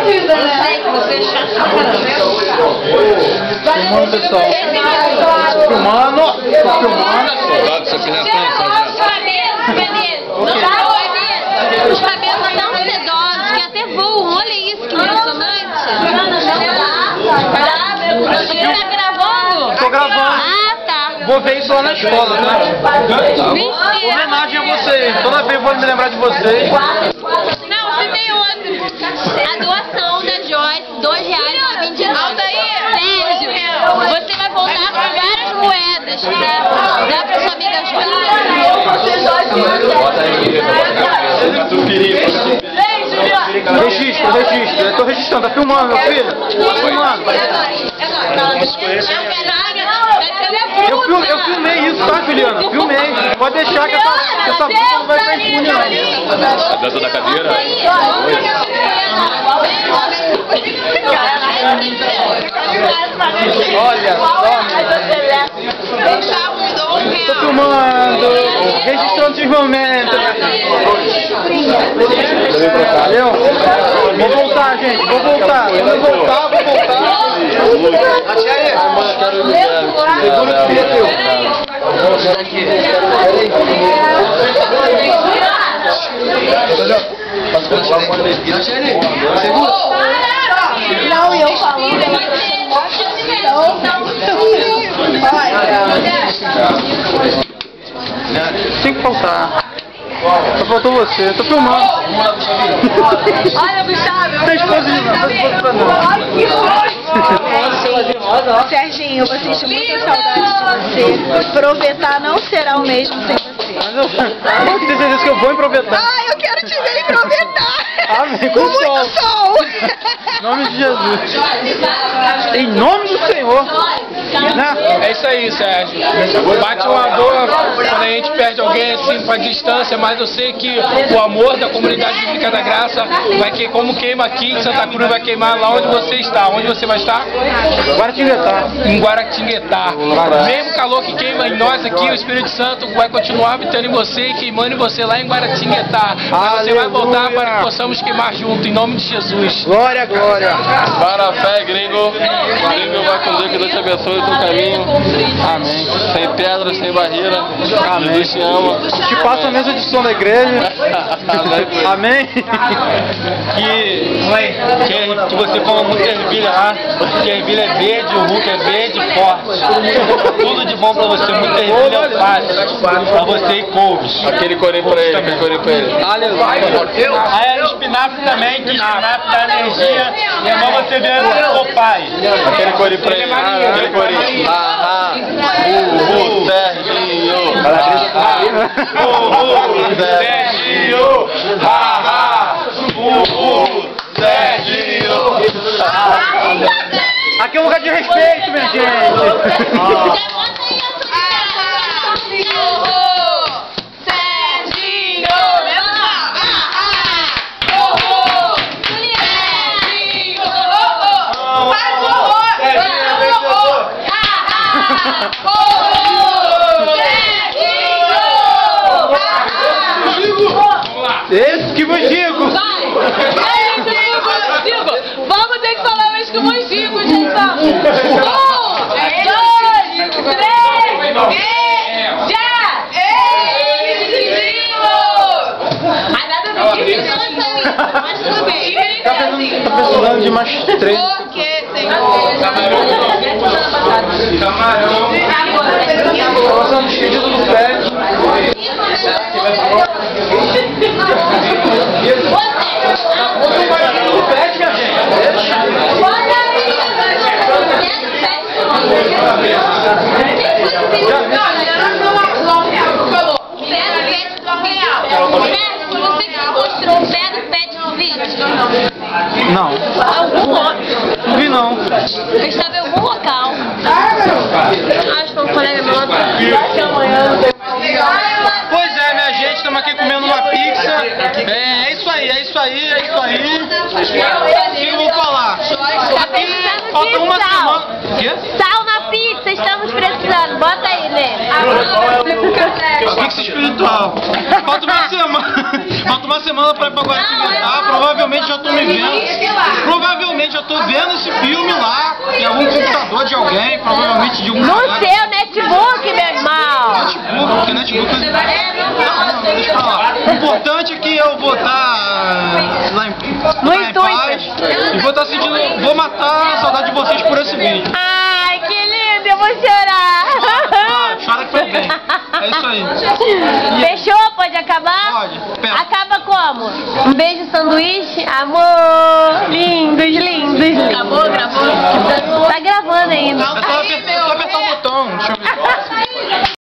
vida, né? Você é chato pra caramba. Filmando, pessoal. Filmando. Soldado, você fizer atenção. Os cabelos tão sedosos que até voam. Olha isso, que impressionante. Você tá gravando? Tô gravando. Ah, tá. Vou ver isso lá na escola, tá? Homenagem a vocês. Toda vez eu vou me lembrar de vocês. Não, se tem outro. A doação da Joyce, R$2 ela vende. Aldair, Sérgio, você vai voltar com várias moedas pra dar pra sua amiga Joyce. Registro. Eu tô registrando, tá filmando, meu filho? Tá filmando. Eu filmei isso, tá, Juliana? Filmei. Pode deixar que essa boca não vai ficar impune, não. A dança da cadeira? Olha só. Tô filmando. Registrando os momentos. Valeu? Vou voltar, gente. Vou voltar. Segura o que é teu. Não, e eu falo. Tem que faltar. Só faltou você. Tô filmando. Olha, Gustavo. Tem esposinha, Serginho, eu vou sentir muita saudade de você. Provetar não será o mesmo sem você. Pode ter certeza que eu vou aproveitar. Ai, eu quero te ver aproveitar. Amém. Com muito sol. Em nome de Jesus. Em nome do Senhor. Né? É isso aí, Sérgio. Bate uma dor quando a gente perde alguém assim pra distância, mas eu sei que o amor da comunidade bíblica da graça vai que como queima aqui em Santa Cruz, vai queimar lá onde você está. Onde você vai estar? Guaratinguetá. Em Guaratinguetá. Mesmo calor que queima em nós aqui, o Espírito Santo vai continuar habitando em você e queimando em você lá em Guaratinguetá. Mas você vai voltar para que possamos queimar junto, em nome de Jesus. Glória, glória. Para a fé, gringo. Gringo vai com Deus, que Deus te abençoe o teu caminho. Amém. Sem pedra, sem barreira. Amém. Deus te ama. Te passa a mesa de som da igreja. Amém. Que você coma muita ervilha lá, porque a ervilha é verde, o Hulk é verde e forte. Tudo de bom pra você, muita ervilha é fácil. Pra você e couves. Aquele corinho pra ele, aquele corinho pra ele. Aleluia. Aí o espinafre também, que espinafre dá energia, e é bom você ver o pai. Aquele corinho pra ele. Aquele corinho. Serginho. Serginho. Serginho. Aqui é um lugar de respeito, minha gente. Esse que mojico! Vamos ter que falar mais que o mojico, gente. 1, 2, 3, já! Ai, nada difícil. Mas tudo bem. Tá precisando de mais 3. Por que, Senhor? Camarão. Tá passando despedido do pet. Não. Não vi não. Eu estava em algum local. Acho que foi um colega meu lá. Pois é, minha gente, estamos aqui comendo uma pizza. É isso aí. O que eu vou falar? Aqui falta uma semana. O quê? Sal na pizza, estamos precisando. Bota aí, Lê. Pizza espiritual. Falta uma semana pra ir pra Guaratinguetá. Provavelmente já tô me vendo. alguém, provavelmente de um No seu netbook, meu irmão. notebook, que notebook... Não, deixa eu falar. O importante é que eu vou estar lá em paz e vou estar sentindo... Vou matar a saudade de vocês por esse vídeo. Ai, que lindo, eu vou chorar. Chora que foi bem. É isso aí. Fechou? Pode acabar? Pode. Pera. Acaba como? Um beijo, sanduíche? Amor! Lindos, lindos. Gravou? Tá gravando ainda. É só apertar o botão. Deixa eu ver.